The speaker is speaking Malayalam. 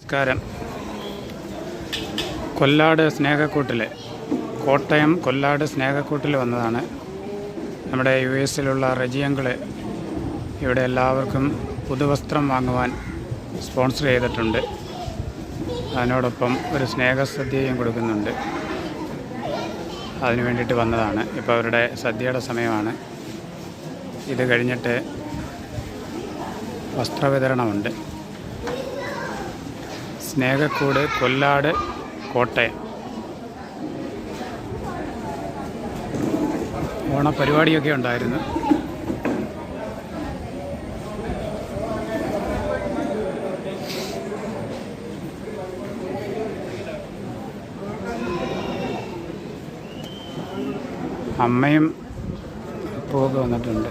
നമസ്കാരം. കൊല്ലാട് സ്നേഹക്കൂട്ടിൽ, കോട്ടയം കൊല്ലാട് സ്നേഹക്കൂട്ടിൽ വന്നതാണ്. നമ്മുടെ US-ലുള്ള റജിയങ്കിള് ഇവിടെ എല്ലാവർക്കും പുതുവസ്ത്രം വാങ്ങുവാൻ സ്പോൺസർ ചെയ്തിട്ടുണ്ട്. അതിനോടൊപ്പം ഒരു സ്നേഹസദ്യയും കൊടുക്കുന്നുണ്ട്. അതിന് വേണ്ടിയിട്ട് വന്നതാണ്. ഇപ്പോൾ അവരുടെ സദ്യയുടെ സമയമാണ്. ഇത് കഴിഞ്ഞിട്ട് വസ്ത്രവിതരണമുണ്ട്. സ്നേഹക്കൂട്, കൊല്ലാട്, കോട്ടയം. ഓണപരിപാടിയൊക്കെ ഉണ്ടായിരുന്നു. അമ്മയും അപ്പുവൊക്കെ വന്നിട്ടുണ്ട്.